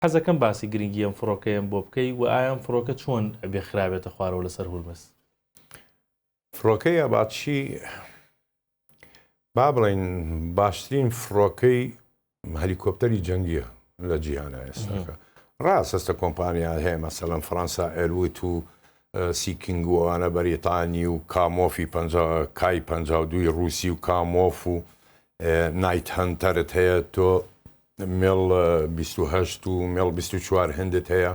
حەزەکەم باسی گرنگی ئەم فڕۆکەیەم بۆ بکەی و ئایا ئەم فڕۆکە چۆن ئەبێ خراپێتە خوارەوە لەسەر هورمز؟ فڕۆکەی ئاباتچی با بڵێن باشترین فڕۆکەی هەلیکۆپتەری جەنگیە لە جیهانە ئێستاکە. ڕاست هەستە کۆمپانیا هەیە مەسەڵەن فەڕەنسا ئێروت و سیکینگوانە بەریتانی و کامۆفی کای 52 رووسی و کامۆف و نایت هەنتەرت هەیە تۆ مێڵ 28 و مێڵ 24 هەندت هەیە.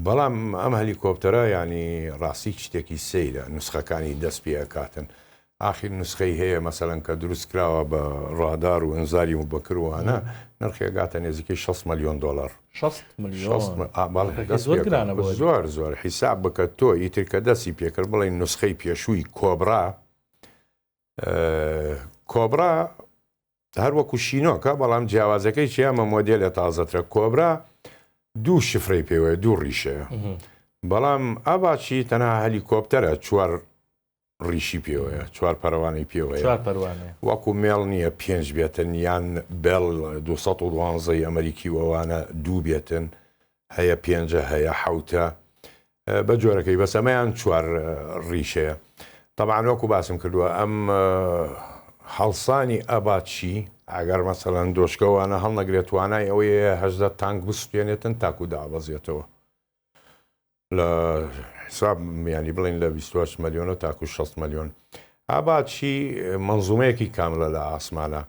بەڵام ئەم هەلیکۆپتەرە ینی ڕاستی شتێکی سەیرە نسخەکانی دەست پێکاتن. ئاخر نسخەی هەیە مەسەڵەن کە دروست کراوە بە ڕادار و ئەنزاری و بەکروانە نرخێگاتە نێزیکەی 6 ملیۆن دلار. 6 ملیۆن زۆر زۆر حیساب بکە تۆ ئیتر کە دەستی پێکرد بڵێن نسخەی پێشووی کۆبرا هەر وەکو شینۆکە بەڵام جیاوازەکەی چیامە مۆدیلە تازەترە. کۆبرا دوو شفرەی پێوەیە دوو ڕیشەیە، بەڵام ئاباچی تەنها هەلیکۆپتەرە چوار ڕیشی پێوەیە، چوار پەروانەی پێوەیە، وەکو مێڵ نییە 5 بێتن یان بێڵ 212 ئەمریکی وەوانە دوو بێتن، هەیە 5 هەیە حوتە بە جۆرەکەی بەسەمەیان چوار ڕیشەیە. طبعاً وەکو باسم کردووە ئەم هەڵسانی ئەباتچی ئەگەر مەسەڵەن دۆشکەوانە هەڵ نەگرێتوانای ئەوەیە 18 تانک بستێنێتن تاکو دابەزێتەوە لە حساب ینی بڵین لە 28 ملیۆن تاکو 6 ملیۆن. ئاباتچی منزومەیەکی کاملە لە ئاسمانە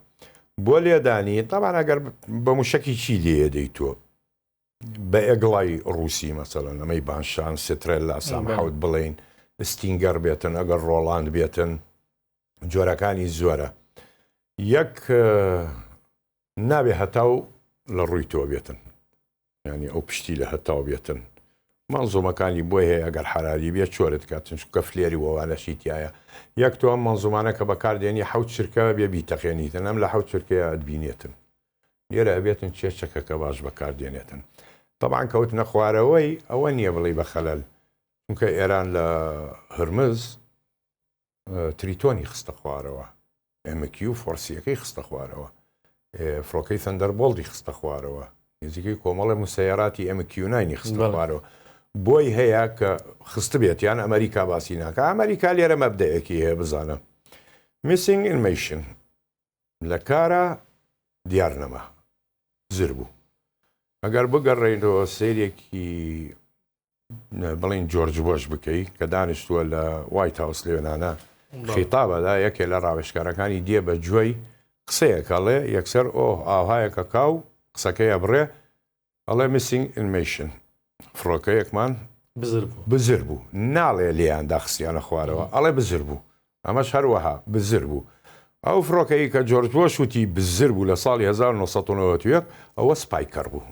بۆ لێدانی. طبعاً ئەگەر بە موشکی چی لێدەی تۆ بە ئێگڵای ڕووسی مەسەڵەن ئەمەی بانشان سترێلا سام حەوت بڵین ستینگەر بێتن، ئەگەر ڕۆڵاند بێتن، جۆرەکانی زۆرە. یەک نابێ هەتاو لە ڕووی تۆ بێتن، ینی ئەو پشتی لە هەتاو بێتن. مەنزومەکانی بۆی هەیە ئەگەر حراری بێت چۆرت کاتن چکە فلێری وەوانەشی تایە. یەک تۆ ئەم مەنزومانە کە بەکاردێنی حەوت چرکە بێ بیتەقێنیتن، ئەم لە حەوت چرکەیە ئەدبینێتن، لێرە ئەبێتن چێشەکە کە باش بەکاردێنێتن. طبعاً کەوتنە خوارەوەی ئەوە نییە بڵێ بە خەلەل، چونکە ئێران لە هورمز تریتۆنی خستە خوارەوە، ئەمەکی و فۆرسیەکەی خستە خوارەوە، فڕۆکەی سەندەربۆڵدی خستە خوارەوە، نزیکەی کۆمەڵە موسەیاراتی ئەمەکیونانی خستە خوارەوە. بۆی هەیە کە خست بێتیان ئەمریکا باسی ناکە. ئەمریکا لێرە مەبدەیەکی هەیە بزانە میسینگ ئینفۆرمێشن لە کارە دیار نەما زر بوو. ئەگەر بگەڕێنەوە سەیرێکی بڵین جۆرج بۆش بکەی کە دانیشتووە لە وایت هاوس لێوێنانە خیتابەدا یەکێ لە ڕاوێژکارەکانی دێ بە گوێی قسەیەکەڵێ یەکسەر ئاوهایەکە کاو قسەکەی ئەبڕێ ئەڵێ میسینگ ئینفۆرمێشن فڕۆکەیەکمان بزر بوو، ناڵێ لێیاندا خستیانە خوارەوە، ئەڵێ بزر بوو، ئەمەش هەروەها بزر بوو. ئەو فڕۆکەی کە جۆرج بۆش وتی بزر بوو لە ساڵی 1991 ئەوە سپایکەر بوو.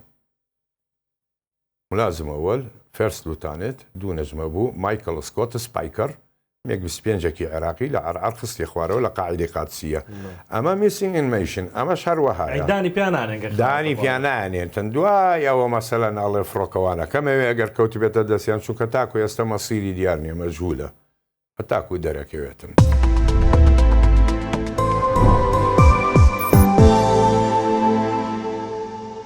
ملازم ئەوەل فێرست لوتانێت دوو نەجمە بوو مایکل سکۆت سپایکەر مێک 25ێکی عێراقی لە ئەرعەر خستی خوارەوە لە قاعدەی قادسیە. ئەمە میسینگ ئینفۆرمێشن ئەمەش هەروەها دانی پیانانێتن دوای ئەوە مەسەلەن ئەڵێ فڕۆکەوانە کەمەوێ ئەگەر کەوت بێتە دەستیان چونکە تاکو ئێستا مەسیری دیار نیە مەجهولە هەتاکو دەرەکەوێتن.